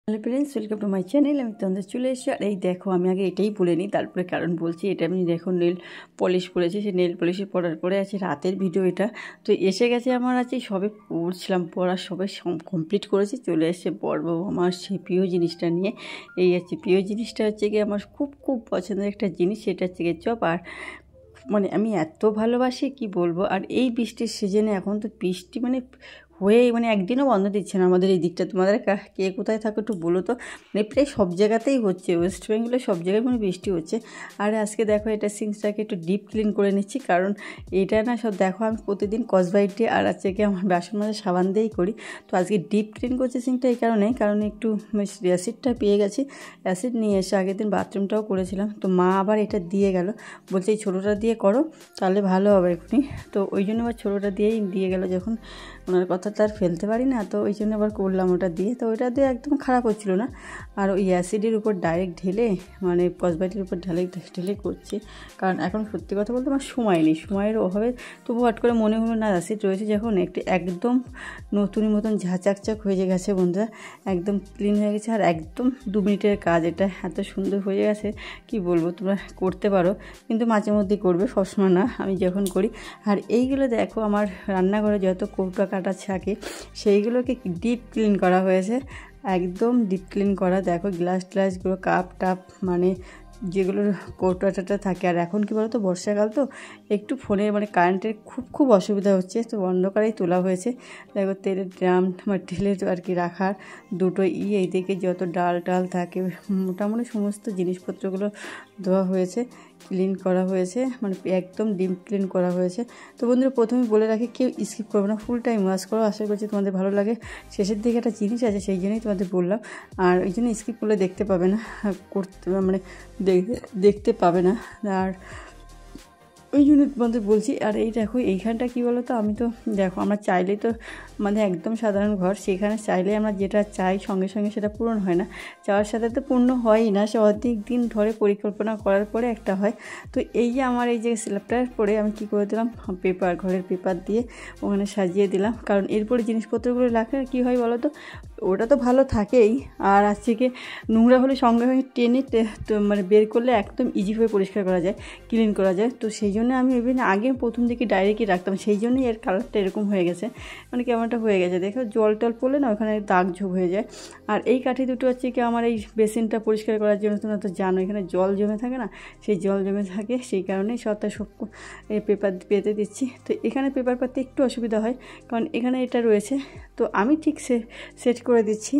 Hello friends, welcome to my channel. আমি তোমাদের চলে এসেছি। আর এই দেখো, আমি আগে এটাই বলে নিই, তারপরে কারণ বলছি। এটা আমি দেখো নেল পলিশ করেছি, সেই নেল পলিশ পরার পরে আছে রাতের ভিডিও এটা। তো এসে গেছে আমার, আছে সবে পড়ছিলাম, পড়া সবে কমপ্লিট করেছি, চলে এসেছে বড়বাবু আমার সেই প্রিয় জিনিসটা নিয়ে। এই আছে প্রিয় জিনিসটা, হচ্ছে কি আমার খুব খুব পছন্দের একটা জিনিস, সেটা হচ্ছে গিয়ে চপ। আর মানে আমি এত ভালোবাসি কি বলবো। আর এই বৃষ্টির সিজনে এখন তো বৃষ্টি মানে হয়ে মানে একদিনও বন্ধ দিচ্ছে না আমাদের এই দিকটা। তোমাদের কে কোথায় থাকো একটু বলো তো। মানে প্রায় সব জায়গাতেই হচ্ছে, ওয়েস্ট বেঙ্গলে সব জায়গায় মানে বৃষ্টি হচ্ছে। আর আজকে দেখো এটা সিঙ্কটাকে একটু ডিপ ক্লিন করে নিচ্ছি, কারণ এটা না সব দেখো আমি প্রতিদিন স্কচব্রাইট দিয়ে আর আজকে আমার বাসন মাজা সাবান দিয়েই করি। তো আজকে ডিপ ক্লিন করছি সিঙ্কটা এই কারণ একটু অ্যাসিডটা পেয়ে গেছি। অ্যাসিড নিয়ে এসে আগের দিন বাথরুমটাও করেছিলাম, তো মা আবার এটা দিয়ে গেল, বলছে এই ছোটোটা দিয়ে করো তাহলে ভালো হবে এক্ষুনি। তো ওই জন্য আবার ছোটোটা দিয়েই দিয়ে গেল, যখন ওনার কথা তো আর ফেলতে পারি না, তো ওই জন্য আবার করলাম ওটা দিয়ে। তো ওইটা দিয়ে একদম খারাপ হচ্ছিলো না। আর ওই অ্যাসিডের উপর ডাইরেক্ট ঢেলে মানে স্কচব্রাইটের উপর ঢেলে করছি, কারণ এখন সত্যি কথা বলতে আমার সময় নেই, সময়ের অভাবে। তবু হট করে মনে হলো না অ্যাসিড রয়েছে যখন, একদম নতুনের মতন ঝাঁচাকচাক হয়ে গেছে বন্ধুরা, একদম ক্লিন হয়ে গেছে। আর একদম 2 মিনিটের কাজ, এটা এত সুন্দর হয়ে গেছে কি বলবো। তোমরা করতে পারো, কিন্তু মাঝে মধ্যেই করবে, সবসময় না, আমি যখন করি। আর এইগুলো দেখো আমার রান্নাঘরে যত কৌটা কাটা থাকে সেইগুলোকে ডিপ ক্লিন করা হয়েছে, একদম ডিপ ক্লিন করা। দেখো গ্লাসগুলো, কাপ টাপ, মানে যেগুলোর কৌটাটা থাকে। আর এখন কী বলো তো, বর্ষাকাল তো একটু ফোনের মানে কারেন্টের খুব অসুবিধা হচ্ছে, তো অন্ধকারেই তোলা হয়েছে। দেখো তেলের ড্রাম মানে তেলের আর কি রাখার দুটো এইদিকে যত ডাল থাকে মোটামুটি সমস্ত জিনিসপত্রগুলো ধোয়া হয়েছে, ক্লিন করা হয়েছে, মানে একদম ডিপ ক্লিন করা হয়েছে। তো বন্ধুরা প্রথমে বলে রাখি, কেউ স্কিপ করবে না, ফুল টাইম ওয়াচ করো, আশা করছি তোমাদের ভালো লাগে। শেষের দিকে একটা জিনিস আছে, সেই জন্যই তোমাদের বললাম। আর ওই জন্য স্কিপ করলে দেখতে পাবে না, করতে মানে দেখতে পাবে না, আর ওই জন্য তোমাদের বলছি। আর এই দেখো এইখানটা কী বলো তো, আমি তো দেখো আমরা চাইলেই তো মানে একদম সাধারণ ঘর, সেখানে চাইলে আমরা যেটা চাই সঙ্গে সঙ্গে সেটা পূরণ হয় না, চাওয়ার সাথে তো পূর্ণ হয়ই না, সে অধিক দিন ধরে পরিকল্পনা করার পরে একটা হয়। তো এই যে আমার এই যে স্ল্যাবটার পরে আমি কী করে দিলাম, ঘরের পেপার দিয়ে ওখানে সাজিয়ে দিলাম, কারণ এরপরে জিনিসপত্রগুলো রাখলে কী হয় বলো তো, ওটা তো ভালো থাকেই, আর আজকে কি নোংরা হলে সঙ্গে সঙ্গে টেনে মানে বের করলে একদম ইজিভাবে পরিষ্কার করা যায়, ক্লিন করা যায়। তো সেই জন্য আমি এমনি আগে প্রথম দিকে ডাইরেক্টই রাখতাম, সেই জন্যই এর কালারটা এরকম হয়ে গেছে, মানে কেমনটা হয়ে গেছে। দেখো জল টল পড়লে না ওখানে দাগ ঝোপ হয়ে যায়। আর এই কাঠি দুটো হচ্ছে কি আমার এই বেসিনটা পরিষ্কার করার জন্য, তোমরা তো জানো এখানে জল জমে থাকে না, সেই জল জমে থাকে, সেই কারণেই সব পেপার পেতে দিচ্ছি। তো এখানে পেপার পাতে একটু অসুবিধা হয়, কারণ এখানে এটা রয়েছে, তো আমি ঠিক সেট করে দিচ্ছি।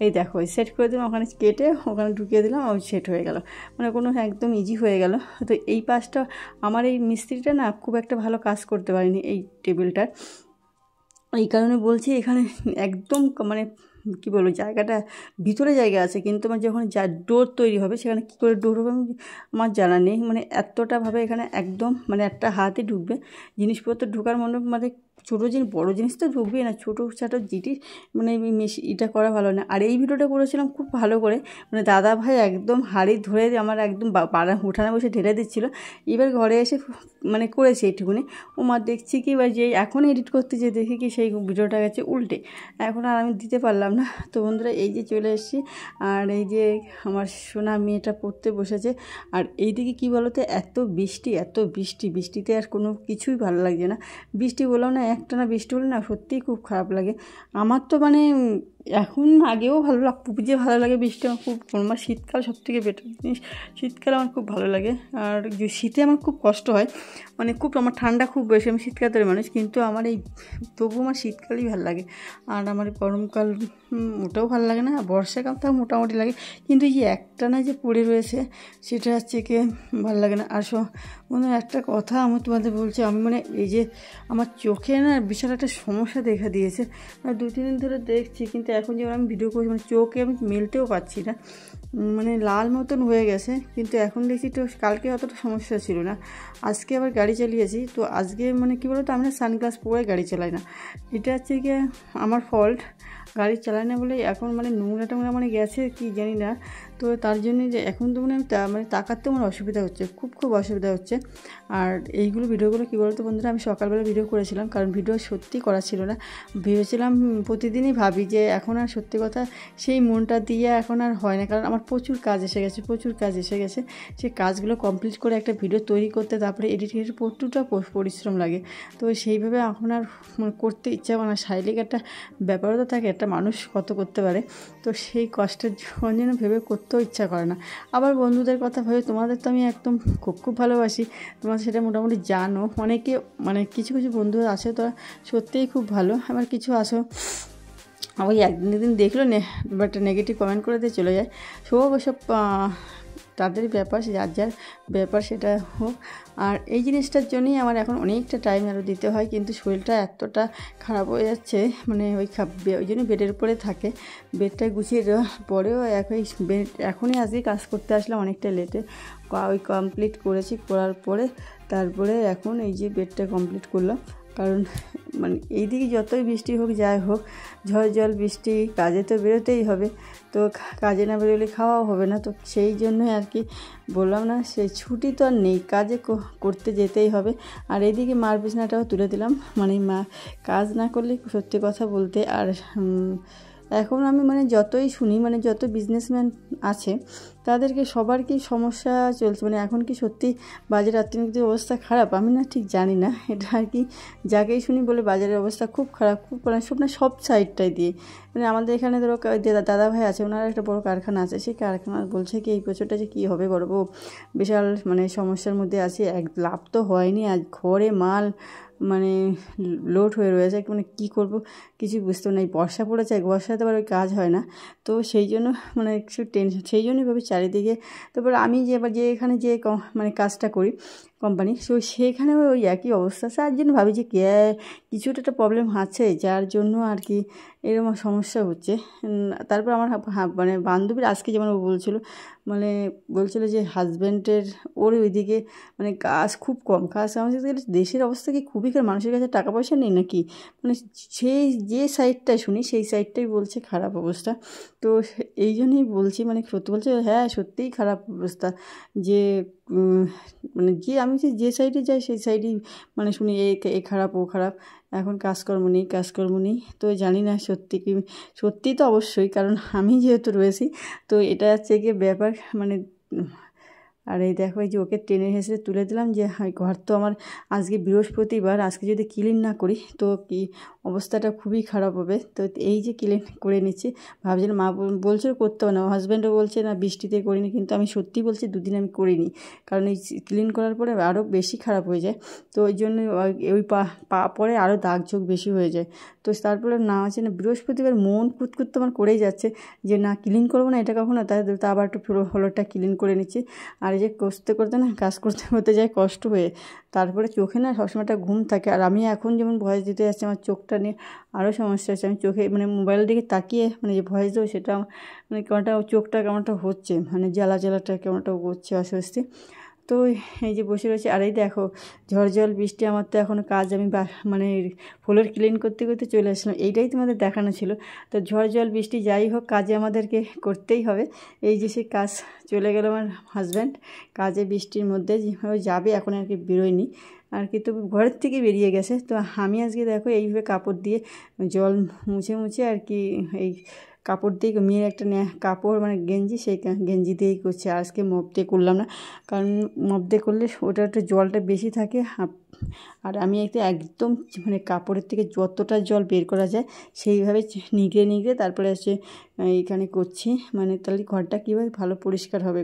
এই দেখো সেট করে দিলাম, ওখানে কেটে ওখানে ঢুকিয়ে দিলাম, ওই সেট হয়ে গেল, মানে কোনো একদম ইজি হয়ে গেল। তো এই পাশটা আমার এই মিস্ত্রিটা না খুব একটা ভালো কাজ করতে পারেনি এই টেবিলটার, এই কারণে বলছি এখানে একদম মানে কী বলবো, জায়গাটা ভিতরে জায়গা আছে, কিন্তু আমার যখন ডোর তৈরি হবে সেখানে কী করে ডোর হবে আমার জানা নেই, মানে এতটাভাবে এখানে একদম মানে একটা হাতে ঢুকবে জিনিসপত্র ঢোকার মানে ছোটো জিনিস বড়ো জিনিস তো ঢুকবেই না, ছোটো ছাটো জিনিস মানে এটা করা ভালো না। আর এই ভিডিওটা করেছিলাম খুব ভালো করে, মানে দাদা ভাই একদম হাঁড়ি ধরে আমার একদম উঠানে বসে ঢেলে দিচ্ছিলো। এবার ঘরে এসে মানে করেছি এইটুকুনি, ও মা দেখছি কি বা যে এখন এডিট করতে যে দেখি কি সেই ভিডিওটা গেছে উল্টে, এখন আর আমি দিতে পারলাম না। তো বন্ধুরা এই যে চলে এসেছি, আর এই যে আমার সোনা মেয়েটা পড়তে বসেছে। আর এইদিকে কী বলো তো, এত বৃষ্টিতে আর কোনো কিছুই ভালো লাগছে না। বৃষ্টি বললাম না, একটানা বৃষ্টি হলে না সত্যিই খুব খারাপ লাগে আমার। তো মানে এখন আগেও ভালো যে ভালো লাগে বৃষ্টি আমার খুব, আমার শীতকাল সবথেকে বেটার জিনিস, শীতকাল আমার খুব ভালো লাগে। আর যে শীতে আমার খুব কষ্ট হয়, মানে খুব আমার ঠান্ডা খুব বেশি, আমি শীতকালের মানুষ, কিন্তু আমার এই তবু আমার শীতকালই ভালো লাগে। আর আমার গরমকাল ওটাও ভালো লাগে না, বর্ষাকাল তাও মোটামুটি লাগে, কিন্তু এই যে একটানা যে পড়ে রয়েছে সেটা হচ্ছে কি ভালো লাগে না। আর বন্ধুরা একটা কথা আমি তোমাদের বলছি, আমি মানে এই যে আমার চোখে না বিশাল একটা সমস্যা দেখা দিয়েছে, 2-3 দিন ধরে দেখছি, কিন্তু এখন যখন আমি ভিডিও করছি মানে চোখে আমি মেলতেও পারছি না, মানে লাল মতন হয়ে গেছে। কিন্তু এখন দেখছি তো কালকে অতটা সমস্যা ছিল না, আজকে আবার গাড়ি চালিয়েছি, তো আজকে মানে কী বলতো আমি না সানগ্লাস পরে গাড়ি চালাই না, এটা হচ্ছে গিয়ে আমার ফল্ট, গাড়ি চালাই না বলে এখন মানে নোংরা টোংরা মানে গেছে কি জানি না, তো তার জন্যে যে এখন তো মানে মানে তাকাতে আমার অসুবিধা হচ্ছে, খুব অসুবিধা হচ্ছে। আর এইগুলো ভিডিওগুলো কী বলতো বন্ধুরা, আমি সকালবেলা ভিডিও করেছিলাম, কারণ ভিডিও সত্যি করা ছিল না। ভেবেছিলাম, প্রতিদিনই ভাবি যে এখন আর সত্যি কথা সেই মনটা দিয়ে এখন আর হয় না, কারণ আমার প্রচুর কাজ এসে গেছে। সেই কাজগুলো কমপ্লিট করে একটা ভিডিও তৈরি করতে, তারপরে এডিটিংয়ের প্রচুরটা পরিশ্রম লাগে। তো সেইভাবে এখন আর করতে ইচ্ছা করে না। শারীরিক একটা ব্যাপারও তো থাকে, একটা মানুষ কত করতে পারে, তো সেই কষ্টের জন্য ভেবে করতেও ইচ্ছা করে না। আবার বন্ধুদের কথা ভেবে, তোমাদের তো আমি একদম খুব ভালোবাসি, তোমরা সেটা মোটামুটি জানো। অনেকে মানে কিছু বন্ধু আছে তো সত্যিই খুব ভালো, আবার কিছু আসো ওই একদিন দেখলো বাট নেগেটিভ কমেন্ট করে দিয়ে চলে যায়। সব ওসব তাদের ব্যাপার, যার ব্যাপার সেটা হোক। আর এই জিনিসটার জন্যই আমার এখন অনেকটা টাইম আরও দিতে হয়, কিন্তু শরীরটা এতটা খারাপ হয়ে যাচ্ছে, মানে ওই জন্য বেডের উপরে থাকে। বেডটা গুছিয়ে দেওয়ার পরেও এখনই আজকে কাজ করতে আসলাম অনেকটা লেটে, ওই কমপ্লিট করার পরে তারপরে এখন এই যে বেডটা কমপ্লিট করলাম। কারণ মানে এইদিকে যতই বৃষ্টি হোক যাই হোক, ঝড় জল বৃষ্টি, কাজে তো বেরোতেই হবে, তো কাজে না বেরোলে খাওয়াও হবে না। তো সেই জন্যই আর কি বললাম না, সেই ছুটি তো আর নেই, কাজে করতে যেতেই হবে। আর এইদিকে মার বিছানাটাও তুলে দিলাম, মানে মা কাজ না করলে সত্যি কথা বলতে। আর এখন আমি মানে যতই শুনি, মানে যত বিজনেসম্যান আছে তাদেরকে সবার কি সমস্যা চলছে, মানে এখন কি সত্যি বাজারের অর্থনৈতিক অবস্থা খারাপ, আমি না ঠিক জানি না। এটা আর কি যাকেই শুনি বলে বাজারের অবস্থা খুব খারাপ, সব সাইডটাই দিয়ে। মানে আমাদের এখানে ধরো দাদা ভাই আছে, ওনার একটা বড় কারখানা আছে, সেই কারখানা বলছে কি এই বছরটা যে কী হবে বড় বিশাল মানে সমস্যার মধ্যে আছে, লাভ তো হয়নি। আজ ঘরে মাল মানে লোড হয়ে রয়েছে, মানে কী করব কিছু বুঝতে নেই। বর্ষা পড়েছে, বর্ষাতে আবার ওই কাজ হয় না, তো সেই জন্য মানে একটু টেনশন। সেই জন্যই ভাবি চারিদিকে। তারপর আমি এখানে যে মানে কাজটা করি কোম্পানি, সেখানে ওই একই অবস্থা। তার জন্য ভাবি যে কিছুটা একটা প্রবলেম আছে, যার জন্য আর কি এরকম সমস্যা হচ্ছে। তারপর আমার মানে বান্ধবীর আজকে যেমন ও বলছিল যে হাজব্যান্ডের ওর ওইদিকে মানে কাজ খুব কম, আমাদের দেশের অবস্থা কি খুবই খারাপ, মানুষের কাছে টাকা পয়সা নেই নাকি, মানে সেই যে সাইডটায় শুনি সেই সাইডটাই বলছে খারাপ অবস্থা। তো এই জন্যই বলছি, মানে সত্যি বলছে, হ্যাঁ সত্যিই খারাপ অবস্থা। যে মানে আমি যে সাইডে যাই সেই সাইডেই মানে শুনি এ খারাপ ও খারাপ, এখন কাজকর্ম নেই। তো জানি না সত্যি তো অবশ্যই, কারণ আমি যেহেতু রয়েছি, তো এটা হচ্ছে গিয়ে ব্যাপার। মানে আর এই দেখো, এই যে ওকে টেনে হেসে তুলে দিলাম, যে ঘর তো আমার আজকে বৃহস্পতিবার, আজকে যদি ক্লিন না করি তো কি অবস্থাটা খুবই খারাপ হবে। তো এই যে ক্লিন করে নিচ্ছি, ভাবছিলাম মা বলছিল করতে হবে না, হাজব্যান্ডও বলছে না বৃষ্টিতে করিনি, কিন্তু আমি সত্যি বলছি দুদিন আমি করিনি, কারণ এই ক্লিন করার পরে আরও বেশি খারাপ হয়ে যায়। তো ওই জন্য ওই পা পরে আরও দাগ ঝোঁক বেশি হয়ে যায়। তো তারপরে না আছে না বৃহস্পতিবার মন কুতকুত আমার করেই যাচ্ছে যে না ক্লিন করবো না এটা কখনো, তাই আবার একটু পুরো হলোটা ক্লিন করে নিচ্ছি। আর এই যে করতে না কাজ করতে যায় কষ্ট হয়ে, তারপরে চোখে না সবসময়টা ঘুম থাকে। আর আমি এখন যেমন ভয়েস দিতে যাচ্ছি, আমার চোখটা নিয়ে আরও সমস্যা আছে। আমি চোখে মানে মোবাইলের দিকে তাকিয়ে মানে যে ভয়েস দেবো সেটা মানে কেমনটা চোখটা কেমনটা হচ্ছে, মানে জ্বালাটা কেমনটা করছে, অস্বস্তি। তো এই যে বসে রয়েছে। আর এই দেখো ঝড় জল বৃষ্টি, আমার তো এখনও কাজ আমি মানে ফ্লোর ক্লিন করতে চলে আসলাম, এইটাই তোমাদের দেখানো ছিল। তো ঝড় জল বৃষ্টি যাই হোক, কাজে আমাদেরকে করতেই হবে। এই যে সে কাজ চলে গেল আমার হাজব্যান্ড কাজে, বৃষ্টির মধ্যে যেভাবে যাবে এখন আর কি বেরোয়নি আর কি, তো ঘরের থেকে বেরিয়ে গেছে। তো আমি আজকে দেখো এইভাবে কাপড় দিয়ে জল মুছে আর কি, এই কাপড় দিয়ে মেয়ের একটা কাপড় মানে গেঞ্জি, সেই গেঞ্জি দিয়েই করছে। আজকে মপ দিয়ে করলাম না, কারণ মপ দিয়ে করলে ওটা একটা জলটা বেশি থাকে। আর আমি একদম মানে কাপড়ের থেকে যতটা জল বের করা যায় সেইভাবে নিগড়ে তারপরে হচ্ছে এইখানে করছি, মানে তাহলে ঘরটা কীভাবে ভালো পরিষ্কার হবে,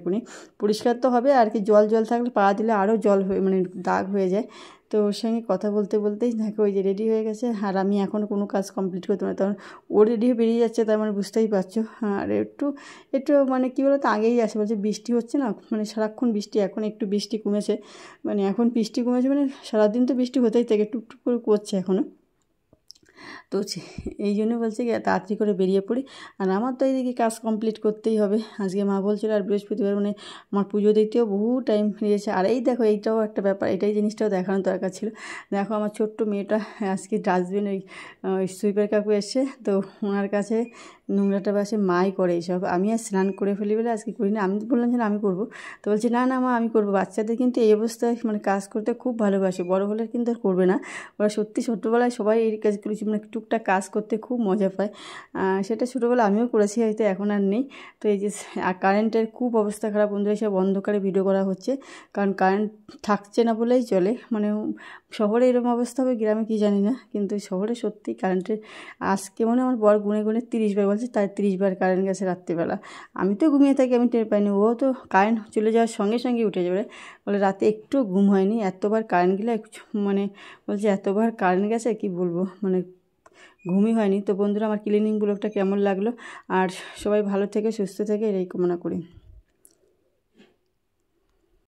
পরিষ্কার তো হবে আর কি। জল থাকলে পা দিলে আরও জল হয়ে মানে দাগ হয়ে যায়। তো ওর সঙ্গে কথা বলতেই দেখো ওই যে রেডি হয়ে গেছে, আর আমি এখনও কোনো কাজ কমপ্লিট করতে পারি, তখন ও রেডি হয়ে বেরিয়ে যাচ্ছে, তার মানে বুঝতেই পারছো। আর একটু মানে কী বলো তো আগেই আসে, বলছে বৃষ্টি হচ্ছে না, মানে সারাক্ষণ বৃষ্টি, এখন একটু বৃষ্টি কমেছে, মানে এখন বৃষ্টি কমেছে মানে সারাদিন তো বৃষ্টি হতেই থাকে, টুকটুক করে করছে এখনও। তো এই জন্য বলছে কি তাড়াতাড়ি করে বেরিয়ে পড়ি। আর আমার তো এইদিকে কাজ কমপ্লিট করতেই হবে। আজকে মা বলছিল আর বৃহস্পতিবার মানে আমার পুজো দিতেও বহু টাইম লেগেছে। আর এই দেখো এইটাও একটা ব্যাপার, এটাই জিনিসটাও দেখানোর দরকার ছিল। দেখো আমার ছোট্ট মেয়েটা আজকে ডাস্টবিন ওই সুইপার কাকু এসে, তো ওনার কাছে নোংরাটা বাসে মাই করে এইসব। আমি আর স্নান করে ফেলি বলে আজকে করিনি। আমি বললাম যে আমি করবো, তো বলছি না না মা আমি করবো। বাচ্চাদের কিন্তু এই অবস্থায় মানে কাজ করতে খুব ভালোবাসে, বড় হলে কিন্তু আর করবে না। ওরা সত্যি ছোট্টোবেলায় সবাই এই কাজগুলো মানে টুকটাক কাজ করতে খুব মজা পায়। সেটা ছোটোবেলা আমিও করেছি, হয়তো এখন আর নেই। তো এই যে কারেন্টের খুব অবস্থা খারাপ বন্ধুরা, সব অন্ধকারে ভিডিও করা হচ্ছে, কারণ কারেন্ট থাকছে না বলেই চলে। মানে শহরে এরকম অবস্থা হবে, গ্রামে কি জানি না, কিন্তু শহরে সত্যি কারেন্টের আজকে মনে আমার বর গুনে গুনে 30 বার বলছে, তাই 30 বার কারেন্ট গেছে রাত্রিবেলা। আমি তো ঘুমিয়ে থাকি, আমি টের পাইনি, ও তো কারেন্ট চলে যাওয়ার সঙ্গে সঙ্গে উঠে যাবে। বলে রাতে একটু ঘুম হয়নি, এতবার কারেন্ট গেলে মানে বলছে এতবার কারেন্ট গেছে কি বলবো, মানে ঘুমই হয়নি। তো বন্ধুরা আমার ক্লিনিং ব্লগটা কেমন লাগলো, আর সবাই ভালো থেকে সুস্থ থেকে এটাই কামনা করি।